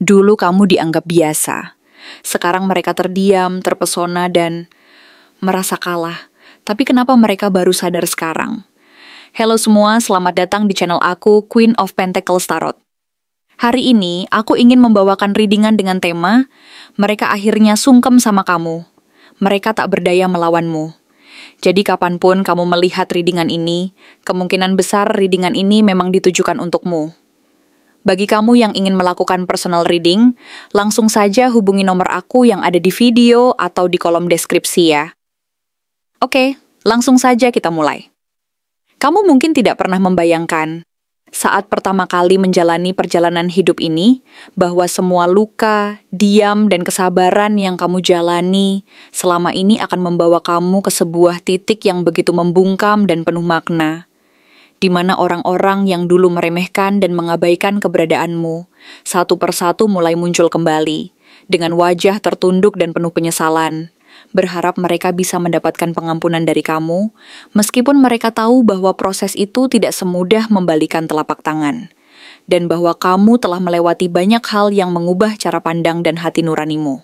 Dulu kamu dianggap biasa. Sekarang mereka terdiam, terpesona, dan merasa kalah. Tapi kenapa mereka baru sadar sekarang? Halo semua, selamat datang di channel aku, Queen of Pentacles Tarot. Hari ini, aku ingin membawakan readingan dengan tema, mereka akhirnya sungkem sama kamu. Mereka tak berdaya melawanmu. Jadi kapanpun kamu melihat readingan ini, kemungkinan besar readingan ini memang ditujukan untukmu. Bagi kamu yang ingin melakukan personal reading, langsung saja hubungi nomor aku yang ada di video atau di kolom deskripsi ya. Oke, langsung saja kita mulai. Kamu mungkin tidak pernah membayangkan, saat pertama kali menjalani perjalanan hidup ini, bahwa semua luka, diam, dan kesabaran yang kamu jalani selama ini akan membawa kamu ke sebuah titik yang begitu membungkam dan penuh makna, di mana orang-orang yang dulu meremehkan dan mengabaikan keberadaanmu, satu persatu mulai muncul kembali, dengan wajah tertunduk dan penuh penyesalan, berharap mereka bisa mendapatkan pengampunan dari kamu, meskipun mereka tahu bahwa proses itu tidak semudah membalikan telapak tangan, dan bahwa kamu telah melewati banyak hal yang mengubah cara pandang dan hati nuranimu.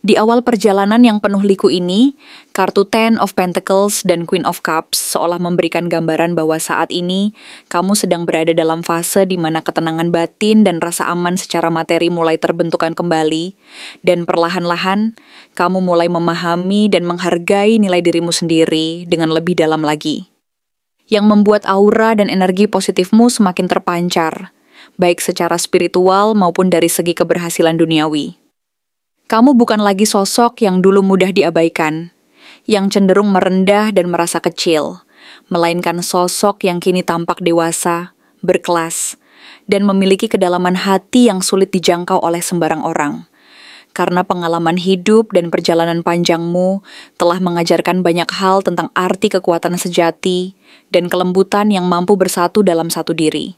Di awal perjalanan yang penuh liku ini, kartu Ten of Pentacles dan Queen of Cups seolah memberikan gambaran bahwa saat ini kamu sedang berada dalam fase di mana ketenangan batin dan rasa aman secara materi mulai terbentukan kembali, dan perlahan-lahan kamu mulai memahami dan menghargai nilai dirimu sendiri dengan lebih dalam lagi, yang membuat aura dan energi positifmu semakin terpancar, baik secara spiritual maupun dari segi keberhasilan duniawi. Kamu bukan lagi sosok yang dulu mudah diabaikan, yang cenderung merendah dan merasa kecil, melainkan sosok yang kini tampak dewasa, berkelas, dan memiliki kedalaman hati yang sulit dijangkau oleh sembarang orang. Karena pengalaman hidup dan perjalanan panjangmu telah mengajarkan banyak hal tentang arti kekuatan sejati dan kelembutan yang mampu bersatu dalam satu diri.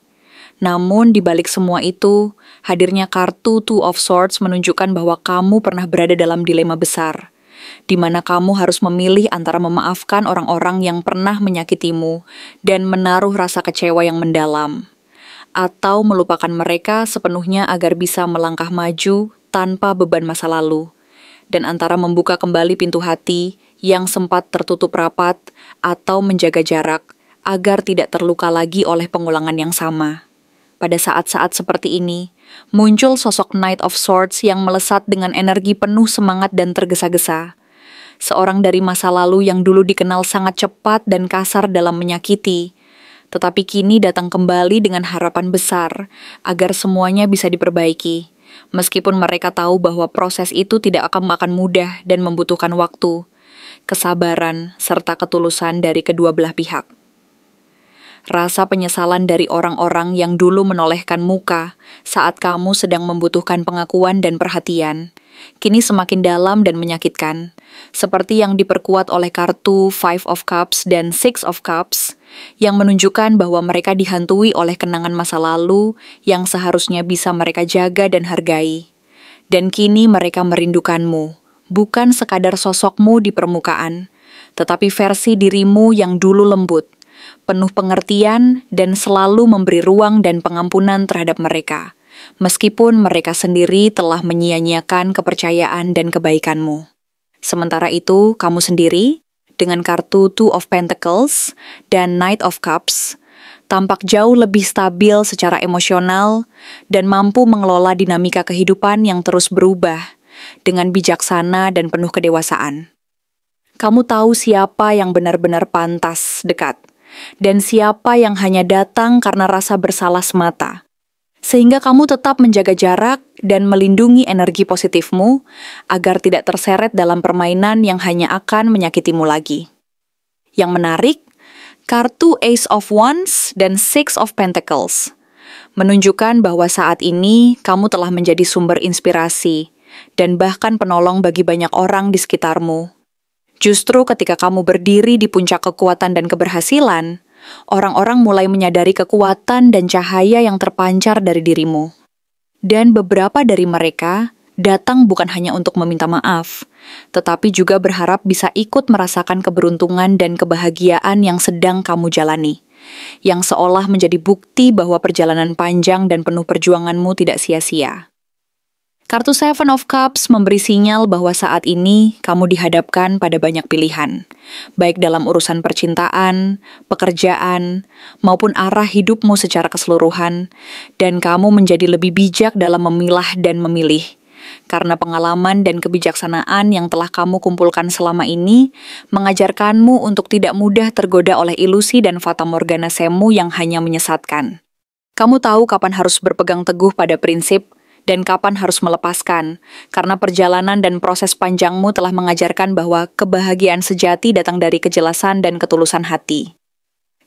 Namun di balik semua itu, hadirnya kartu Two of Swords menunjukkan bahwa kamu pernah berada dalam dilema besar, di mana kamu harus memilih antara memaafkan orang-orang yang pernah menyakitimu dan menaruh rasa kecewa yang mendalam, atau melupakan mereka sepenuhnya agar bisa melangkah maju tanpa beban masa lalu, dan antara membuka kembali pintu hati yang sempat tertutup rapat atau menjaga jarak agar tidak terluka lagi oleh pengulangan yang sama. Pada saat-saat seperti ini, muncul sosok Knight of Swords yang melesat dengan energi penuh semangat dan tergesa-gesa. Seorang dari masa lalu yang dulu dikenal sangat cepat dan kasar dalam menyakiti, tetapi kini datang kembali dengan harapan besar agar semuanya bisa diperbaiki, meskipun mereka tahu bahwa proses itu tidak akan mudah dan membutuhkan waktu, kesabaran, serta ketulusan dari kedua belah pihak. Rasa penyesalan dari orang-orang yang dulu menolehkan muka saat kamu sedang membutuhkan pengakuan dan perhatian, kini semakin dalam dan menyakitkan, seperti yang diperkuat oleh kartu Five of Cups dan Six of Cups, yang menunjukkan bahwa mereka dihantui oleh kenangan masa lalu yang seharusnya bisa mereka jaga dan hargai. Dan kini mereka merindukanmu, bukan sekadar sosokmu di permukaan, tetapi versi dirimu yang dulu lembut, penuh pengertian, dan selalu memberi ruang dan pengampunan terhadap mereka, meskipun mereka sendiri telah menyia-nyiakan kepercayaan dan kebaikanmu. Sementara itu, kamu sendiri, dengan kartu Two of Pentacles dan Knight of Cups, tampak jauh lebih stabil secara emosional dan mampu mengelola dinamika kehidupan yang terus berubah dengan bijaksana dan penuh kedewasaan. Kamu tahu siapa yang benar-benar pantas dekat, dan siapa yang hanya datang karena rasa bersalah semata. Sehingga kamu tetap menjaga jarak dan melindungi energi positifmu agar tidak terseret dalam permainan yang hanya akan menyakitimu lagi. Yang menarik, kartu Ace of Wands dan Six of Pentacles menunjukkan bahwa saat ini kamu telah menjadi sumber inspirasi dan bahkan penolong bagi banyak orang di sekitarmu. Justru ketika kamu berdiri di puncak kekuatan dan keberhasilan, orang-orang mulai menyadari kekuatan dan cahaya yang terpancar dari dirimu. Dan beberapa dari mereka datang bukan hanya untuk meminta maaf, tetapi juga berharap bisa ikut merasakan keberuntungan dan kebahagiaan yang sedang kamu jalani, yang seolah menjadi bukti bahwa perjalanan panjang dan penuh perjuanganmu tidak sia-sia. Kartu Seven of Cups memberi sinyal bahwa saat ini kamu dihadapkan pada banyak pilihan, baik dalam urusan percintaan, pekerjaan, maupun arah hidupmu secara keseluruhan, dan kamu menjadi lebih bijak dalam memilah dan memilih. Karena pengalaman dan kebijaksanaan yang telah kamu kumpulkan selama ini mengajarkanmu untuk tidak mudah tergoda oleh ilusi dan fatamorgana semu yang hanya menyesatkan. Kamu tahu kapan harus berpegang teguh pada prinsip dan kapan harus melepaskan, karena perjalanan dan proses panjangmu telah mengajarkan bahwa kebahagiaan sejati datang dari kejelasan dan ketulusan hati.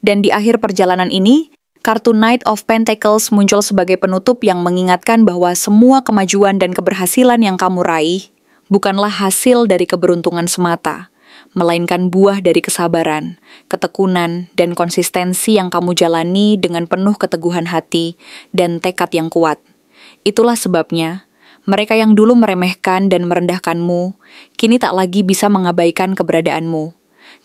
Dan di akhir perjalanan ini, kartu Knight of Pentacles muncul sebagai penutup yang mengingatkan bahwa semua kemajuan dan keberhasilan yang kamu raih bukanlah hasil dari keberuntungan semata, melainkan buah dari kesabaran, ketekunan, dan konsistensi yang kamu jalani dengan penuh keteguhan hati dan tekad yang kuat. Itulah sebabnya, mereka yang dulu meremehkan dan merendahkanmu, kini tak lagi bisa mengabaikan keberadaanmu,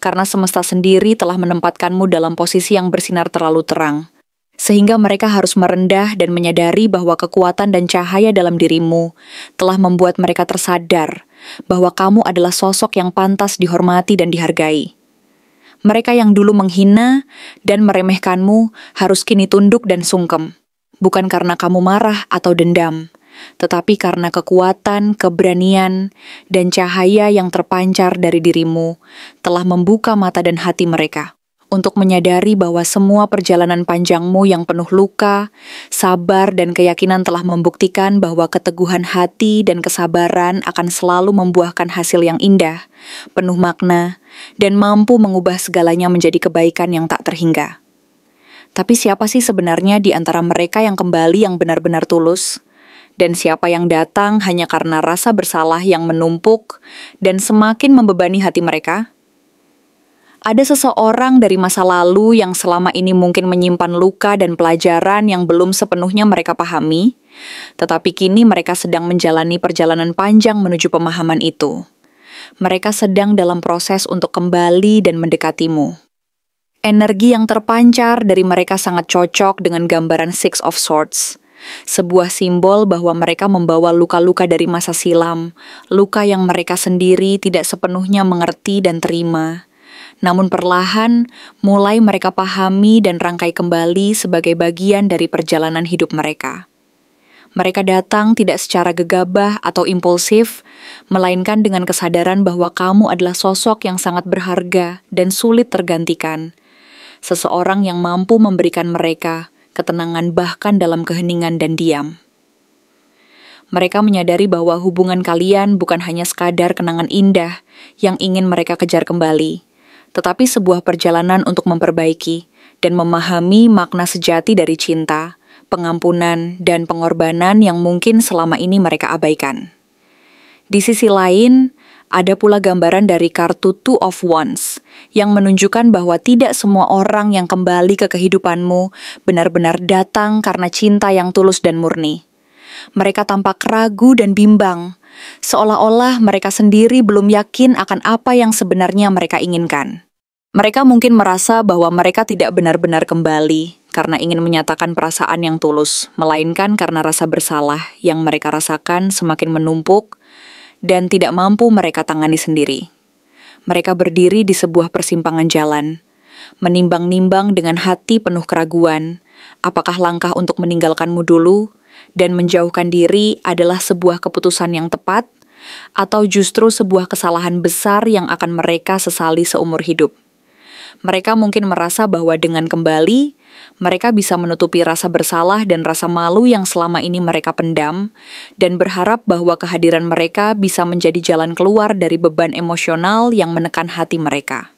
karena semesta sendiri telah menempatkanmu dalam posisi yang bersinar terlalu terang, sehingga mereka harus merendah dan menyadari bahwa kekuatan dan cahaya dalam dirimu telah membuat mereka tersadar bahwa kamu adalah sosok yang pantas dihormati dan dihargai. Mereka yang dulu menghina dan meremehkanmu harus kini tunduk dan sungkem. Bukan karena kamu marah atau dendam, tetapi karena kekuatan, keberanian, dan cahaya yang terpancar dari dirimu telah membuka mata dan hati mereka untuk menyadari bahwa semua perjalanan panjangmu yang penuh luka, sabar, dan keyakinan telah membuktikan bahwa keteguhan hati dan kesabaran akan selalu membuahkan hasil yang indah, penuh makna, dan mampu mengubah segalanya menjadi kebaikan yang tak terhingga. Tapi siapa sih sebenarnya di antara mereka yang kembali yang benar-benar tulus? Dan siapa yang datang hanya karena rasa bersalah yang menumpuk dan semakin membebani hati mereka? Ada seseorang dari masa lalu yang selama ini mungkin menyimpan luka dan pelajaran yang belum sepenuhnya mereka pahami, tetapi kini mereka sedang menjalani perjalanan panjang menuju pemahaman itu. Mereka sedang dalam proses untuk kembali dan mendekatimu. Energi yang terpancar dari mereka sangat cocok dengan gambaran Six of Swords, sebuah simbol bahwa mereka membawa luka-luka dari masa silam, luka yang mereka sendiri tidak sepenuhnya mengerti dan terima. Namun perlahan, mulai mereka pahami dan rangkai kembali sebagai bagian dari perjalanan hidup mereka. Mereka datang tidak secara gegabah atau impulsif, melainkan dengan kesadaran bahwa kamu adalah sosok yang sangat berharga dan sulit tergantikan. Seseorang yang mampu memberikan mereka ketenangan bahkan dalam keheningan dan diam. Mereka menyadari bahwa hubungan kalian bukan hanya sekadar kenangan indah yang ingin mereka kejar kembali, tetapi sebuah perjalanan untuk memperbaiki dan memahami makna sejati dari cinta, pengampunan, dan pengorbanan yang mungkin selama ini mereka abaikan. Di sisi lain, ada pula gambaran dari kartu Two of Wands yang menunjukkan bahwa tidak semua orang yang kembali ke kehidupanmu benar-benar datang karena cinta yang tulus dan murni. Mereka tampak ragu dan bimbang, seolah-olah mereka sendiri belum yakin akan apa yang sebenarnya mereka inginkan. Mereka mungkin merasa bahwa mereka tidak benar-benar kembali karena ingin menyatakan perasaan yang tulus, melainkan karena rasa bersalah yang mereka rasakan semakin menumpuk dan tidak mampu mereka tangani sendiri. Mereka berdiri di sebuah persimpangan jalan, menimbang-nimbang dengan hati penuh keraguan, apakah langkah untuk meninggalkanmu dulu dan menjauhkan diri adalah sebuah keputusan yang tepat, atau justru sebuah kesalahan besar yang akan mereka sesali seumur hidup. Mereka mungkin merasa bahwa dengan kembali, mereka bisa menutupi rasa bersalah dan rasa malu yang selama ini mereka pendam, dan berharap bahwa kehadiran mereka bisa menjadi jalan keluar dari beban emosional yang menekan hati mereka.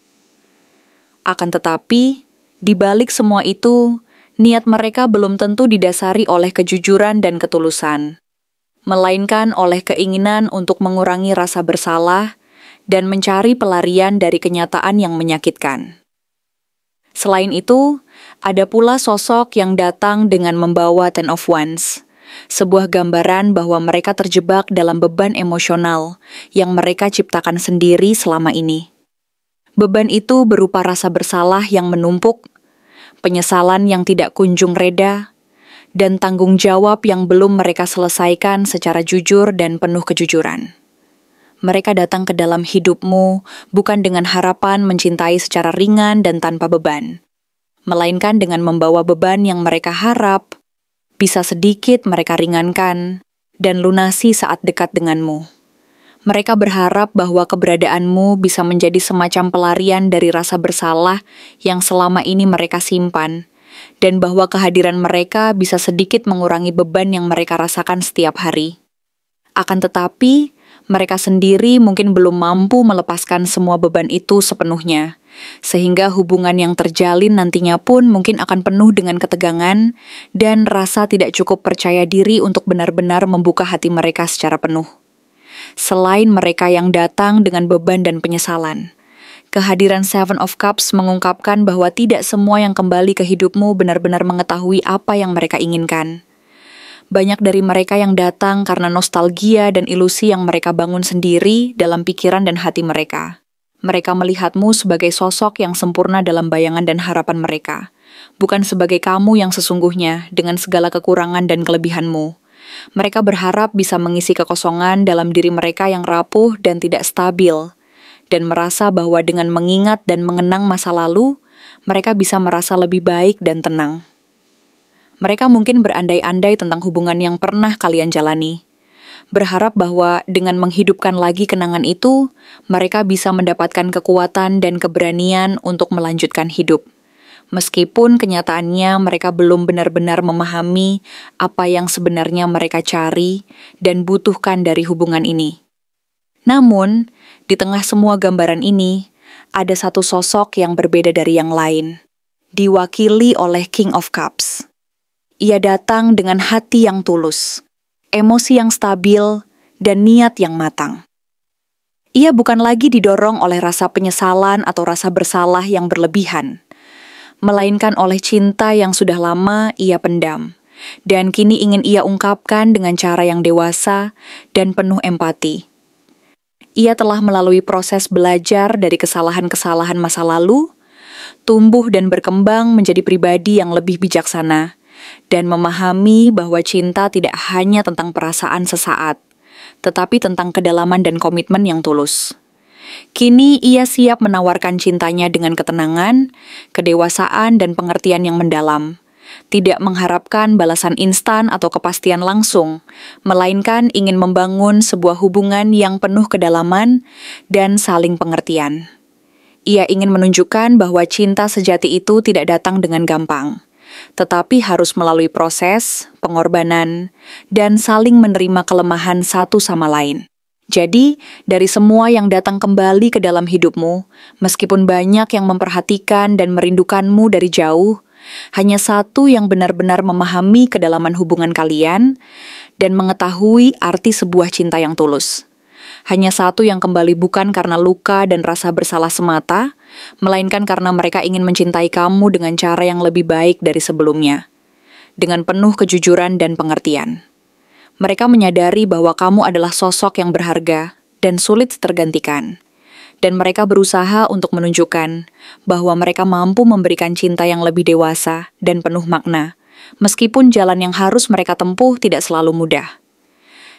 Akan tetapi, di balik semua itu, niat mereka belum tentu didasari oleh kejujuran dan ketulusan, melainkan oleh keinginan untuk mengurangi rasa bersalah dan mencari pelarian dari kenyataan yang menyakitkan. Selain itu, ada pula sosok yang datang dengan membawa Ten of Wands, sebuah gambaran bahwa mereka terjebak dalam beban emosional yang mereka ciptakan sendiri selama ini. Beban itu berupa rasa bersalah yang menumpuk, penyesalan yang tidak kunjung reda, dan tanggung jawab yang belum mereka selesaikan secara jujur dan penuh kejujuran. Mereka datang ke dalam hidupmu bukan dengan harapan mencintai secara ringan dan tanpa beban, melainkan dengan membawa beban yang mereka harap bisa sedikit mereka ringankan dan lunasi saat dekat denganmu. Mereka berharap bahwa keberadaanmu bisa menjadi semacam pelarian dari rasa bersalah yang selama ini mereka simpan, dan bahwa kehadiran mereka bisa sedikit mengurangi beban yang mereka rasakan setiap hari. Akan tetapi, mereka sendiri mungkin belum mampu melepaskan semua beban itu sepenuhnya, sehingga hubungan yang terjalin nantinya pun mungkin akan penuh dengan ketegangan dan rasa tidak cukup percaya diri untuk benar-benar membuka hati mereka secara penuh. Selain mereka yang datang dengan beban dan penyesalan, kehadiran Seven of Cups mengungkapkan bahwa tidak semua yang kembali ke hidupmu benar-benar mengetahui apa yang mereka inginkan. Banyak dari mereka yang datang karena nostalgia dan ilusi yang mereka bangun sendiri dalam pikiran dan hati mereka. Mereka melihatmu sebagai sosok yang sempurna dalam bayangan dan harapan mereka, bukan sebagai kamu yang sesungguhnya dengan segala kekurangan dan kelebihanmu. Mereka berharap bisa mengisi kekosongan dalam diri mereka yang rapuh dan tidak stabil, dan merasa bahwa dengan mengingat dan mengenang masa lalu, mereka bisa merasa lebih baik dan tenang. Mereka mungkin berandai-andai tentang hubungan yang pernah kalian jalani, berharap bahwa dengan menghidupkan lagi kenangan itu, mereka bisa mendapatkan kekuatan dan keberanian untuk melanjutkan hidup. Meskipun kenyataannya mereka belum benar-benar memahami apa yang sebenarnya mereka cari dan butuhkan dari hubungan ini. Namun, di tengah semua gambaran ini, ada satu sosok yang berbeda dari yang lain, diwakili oleh King of Cups. Ia datang dengan hati yang tulus, emosi yang stabil, dan niat yang matang. Ia bukan lagi didorong oleh rasa penyesalan atau rasa bersalah yang berlebihan, melainkan oleh cinta yang sudah lama ia pendam, dan kini ingin ia ungkapkan dengan cara yang dewasa dan penuh empati. Ia telah melalui proses belajar dari kesalahan-kesalahan masa lalu, tumbuh dan berkembang menjadi pribadi yang lebih bijaksana, dan memahami bahwa cinta tidak hanya tentang perasaan sesaat, tetapi tentang kedalaman dan komitmen yang tulus. Kini ia siap menawarkan cintanya dengan ketenangan, kedewasaan, dan pengertian yang mendalam. Tidak mengharapkan balasan instan atau kepastian langsung, melainkan ingin membangun sebuah hubungan yang penuh kedalaman dan saling pengertian. Ia ingin menunjukkan bahwa cinta sejati itu tidak datang dengan gampang, tetapi harus melalui proses, pengorbanan, dan saling menerima kelemahan satu sama lain. Jadi, dari semua yang datang kembali ke dalam hidupmu, meskipun banyak yang memperhatikan dan merindukanmu dari jauh, hanya satu yang benar-benar memahami kedalaman hubungan kalian dan mengetahui arti sebuah cinta yang tulus. Hanya satu yang kembali bukan karena luka dan rasa bersalah semata, melainkan karena mereka ingin mencintai kamu dengan cara yang lebih baik dari sebelumnya, dengan penuh kejujuran dan pengertian. Mereka menyadari bahwa kamu adalah sosok yang berharga dan sulit tergantikan, dan mereka berusaha untuk menunjukkan bahwa mereka mampu memberikan cinta yang lebih dewasa dan penuh makna, meskipun jalan yang harus mereka tempuh tidak selalu mudah.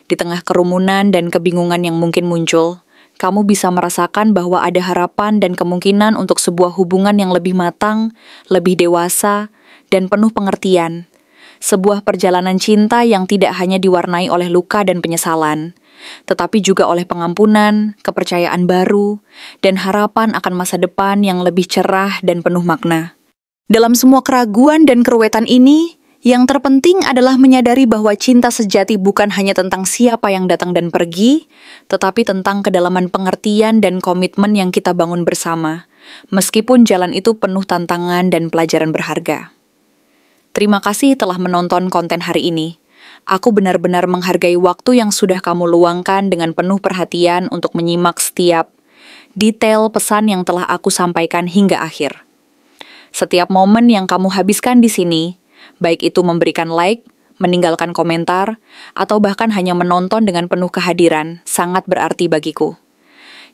Di tengah kerumunan dan kebingungan yang mungkin muncul, kamu bisa merasakan bahwa ada harapan dan kemungkinan untuk sebuah hubungan yang lebih matang, lebih dewasa, dan penuh pengertian. Sebuah perjalanan cinta yang tidak hanya diwarnai oleh luka dan penyesalan, tetapi juga oleh pengampunan, kepercayaan baru, dan harapan akan masa depan yang lebih cerah dan penuh makna. Dalam semua keraguan dan keruwetan ini, yang terpenting adalah menyadari bahwa cinta sejati bukan hanya tentang siapa yang datang dan pergi, tetapi tentang kedalaman pengertian dan komitmen yang kita bangun bersama, meskipun jalan itu penuh tantangan dan pelajaran berharga. Terima kasih telah menonton konten hari ini. Aku benar-benar menghargai waktu yang sudah kamu luangkan dengan penuh perhatian untuk menyimak setiap detail pesan yang telah aku sampaikan hingga akhir. Setiap momen yang kamu habiskan di sini, baik itu memberikan like, meninggalkan komentar, atau bahkan hanya menonton dengan penuh kehadiran, sangat berarti bagiku.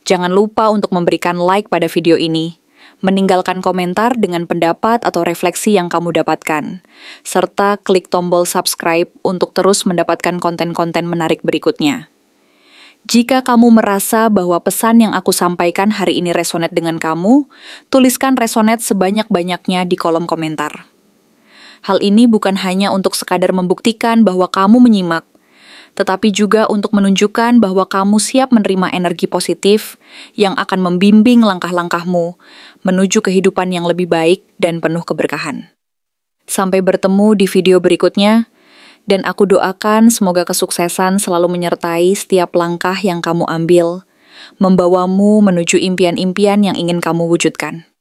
Jangan lupa untuk memberikan like pada video ini, meninggalkan komentar dengan pendapat atau refleksi yang kamu dapatkan, serta klik tombol subscribe untuk terus mendapatkan konten-konten menarik berikutnya. Jika kamu merasa bahwa pesan yang aku sampaikan hari ini resonate dengan kamu, tuliskan resonate sebanyak-banyaknya di kolom komentar. Hal ini bukan hanya untuk sekadar membuktikan bahwa kamu menyimak, tetapi juga untuk menunjukkan bahwa kamu siap menerima energi positif yang akan membimbing langkah-langkahmu menuju kehidupan yang lebih baik dan penuh keberkahan. Sampai bertemu di video berikutnya, dan aku doakan semoga kesuksesan selalu menyertai setiap langkah yang kamu ambil, membawamu menuju impian-impian yang ingin kamu wujudkan.